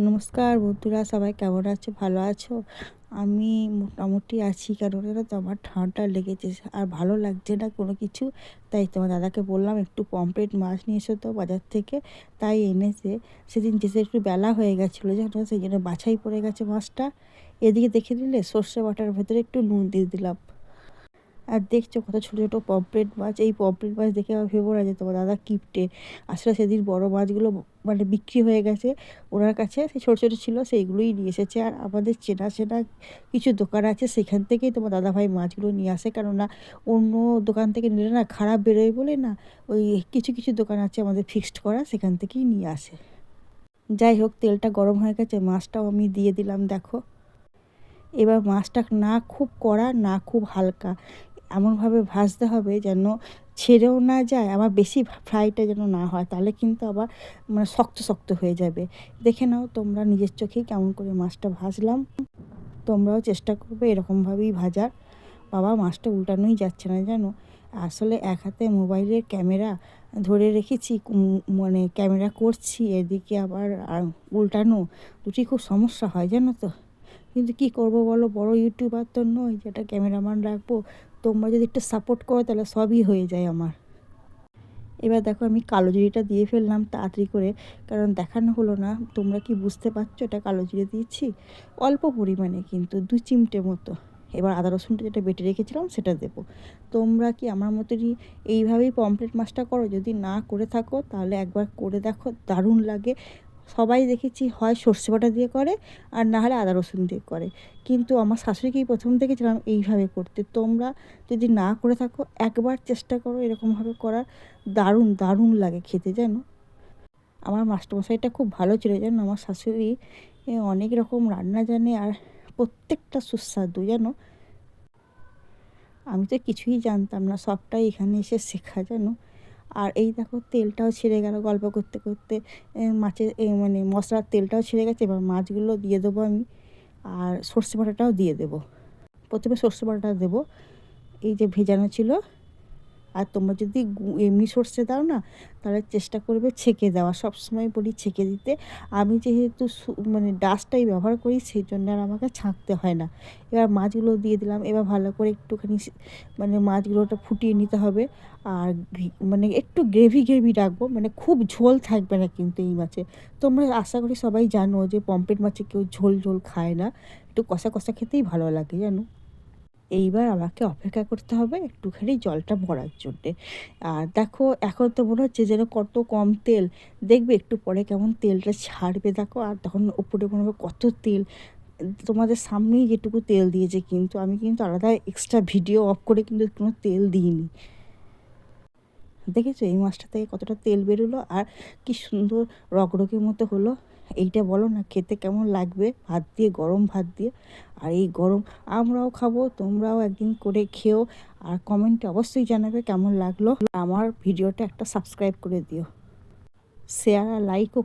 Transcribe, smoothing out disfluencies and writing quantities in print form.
নমস্কার বন্ধুরা, সবাই কেমন আছো? ভালো আছো? আমি মোটামুটি আছি, কারণ জানো তো আমার ঠান্ডা লেগেছে আর ভালো লাগছে না কোনো কিছু। তাই তোমার দাদাকে বললাম একটু পমফ্রেট মাছ নিয়ে এসো তো বাজার থেকে। তাই এনেছে। সেদিন যেতে একটু বেলা হয়ে গেছিলো জানো, সেই জন্য বাছাই পড়ে গেছে মাছটা। এদিকে দেখে নিলে সর্ষে বাটার ভেতরে একটু নুন দিয়ে দিলাম। আর দেখছো কত ছোটো ছোটো পমফ্রেট মাছ। এই পমফ্রেট মাছ দেখে আমার ভেবো না যে তোমার দাদা কিপটে। আসলে সেদিন বড় মাছগুলো মানে বিক্রি হয়ে গেছে ওনার কাছে, সেই ছোটো ছোটো ছিল সেইগুলোই নিয়ে এসেছে। আর আমাদের চেনা চেনা কিছু দোকান আছে, সেখান থেকেই তোমার দাদাভাই মাছগুলো নিয়ে আসে। কেননা অন্য দোকান থেকে নিলে না খারাপ বেরোয় বলে না, ওই কিছু কিছু দোকান আছে আমাদের ফিক্সড করা, সেখান থেকেই নিয়ে আসে। যাই হোক, তেলটা গরম হয়ে গেছে, মাছটাও আমি দিয়ে দিলাম দেখো। এবার মাছটা না খুব কড়া না খুব হালকা, এমনভাবে ভাজতে হবে যেন ছেড়েও না যায়, আবার বেশি ফ্রাইটা যেন না হয়, তাহলে কিন্তু আবার মানে শক্ত শক্ত হয়ে যাবে। দেখে নাও তোমরা নিজের চোখেই কেমন করে মাছটা ভাজলাম। তোমরাও চেষ্টা করবে এরকমভাবেই ভাজার। বাবা, মাছটা উল্টানোই যাচ্ছে না জানো। আসলে এক হাতে মোবাইলের ক্যামেরা ধরে রেখেছি, মানে ক্যামেরা করছি, এদিকে আবার উল্টানো, দুটি খুব সমস্যা হয় জানো তো। কিন্তু কি করব বলো, বড় ইউটিউবার তো নই যেটা ক্যামেরাম্যান রাখবো। তোমরা যদি একটু সাপোর্ট করো তাহলে সবই হয়ে যায় আমার। এবার দেখো আমি কালো জিরেটা দিয়ে ফেললাম তাড়াতাড়ি করে, কারণ দেখানো হলো না। তোমরা কি বুঝতে পারছো এটা কালো জিরে দিয়েছি? অল্প পরিমাণে, কিন্তু 2 চিমটে মতো। এবার আদা রসুনটা যেটা বেটে রেখেছিলাম সেটা দেবো। তোমরা কি আমার মতনই এইভাবেই পমফ্রেট মাছটা করো? যদি না করে থাকো তাহলে একবার করে দেখো, দারুণ লাগে। সবাই দেখেছি হয় সর্ষে বাটা দিয়ে করে, আর না হলে আদা রসুন দিয়ে করে। কিন্তু আমার শাশুড়িকেই প্রথম দেখেছিলাম এইভাবে করতে। তোমরা যদি না করে থাকো একবার চেষ্টা করো এরকমভাবে করার, দারুণ দারুণ লাগে খেতে জানো। আমার মাস্টারমশাইটা খুব ভালো ছিল জানো। আমার শাশুড়ি অনেক রকম রান্না জানে, আর প্রত্যেকটা সুস্বাদু জানো। আমি তো কিছুই জানতাম না, সবটাই এখানে এসে শেখা জানো। আর এই দেখো তেলটাও ছেড়ে গেল গল্প করতে করতে। মাছের মানে মশলার তেলটাও ছেড়ে গেছে। এবার মাছগুলো দিয়ে দেবো আমি, আর সর্ষে বাটাটাও দিয়ে দেবো। প্রথমে সর্ষে বাটাটা দেবো, এই যে ভেজানো ছিল। আর তোমরা যদি এমনি সর্ষে দাও না, তাহলে চেষ্টা করবে ছেঁকে দেওয়া। সবসময় বলি ছেঁকে দিতে। আমি যেহেতু মানে ডাস্টটাই ব্যবহার করি, সেই জন্য আর আমাকে ছাঁকতে হয় না। এবার মাছগুলো দিয়ে দিলাম। এবার ভালো করে একটুখানি মানে মাছগুলোটা ফুটিয়ে নিতে হবে। আর মানে একটু গ্রেভি গ্রেভি রাখবো, মানে খুব ঝোল থাকবে না কিন্তু এই মাছে। তোমরা আশা করি সবাই জানো যে পমফ্রেট মাছে কেউ ঝোল ঝোল খায় না, একটু কষা কষা খেতেই ভালো লাগে জানো। এইবার আমাকে অপেক্ষা করতে হবে একটুখানি জলটা ভরার জন্যে। আর দেখো এখন তো মনে হচ্ছে যেন কত কম তেল, দেখবে একটু পরে কেমন তেলটা ছাড়বে দেখো। আর তখন উপরে মনে হবে কত তেল। তোমাদের সামনেই যেটুকু তেল দিয়েছে, কিন্তু আমি কিন্তু আলাদা এক্সট্রা ভিডিও অফ করে কিন্তু কোনো তেল দিইনি। দেখেছো এই মাছটা থেকে কতটা তেল বেরোলো, আর কি সুন্দর রগরগের মতো হলো। এইটা বলো না খেতে কেমন লাগবে ভাত দিয়ে, গরম ভাত দিয়ে। আর এই গরম আমরাও খাবো, তোমরাও একদিন করে খেও। আর কমেন্টে অবশ্যই জানাবে কেমন লাগলো। আমার ভিডিওটা একটা সাবস্ক্রাইব করে দিও, শেয়ার আর লাইকও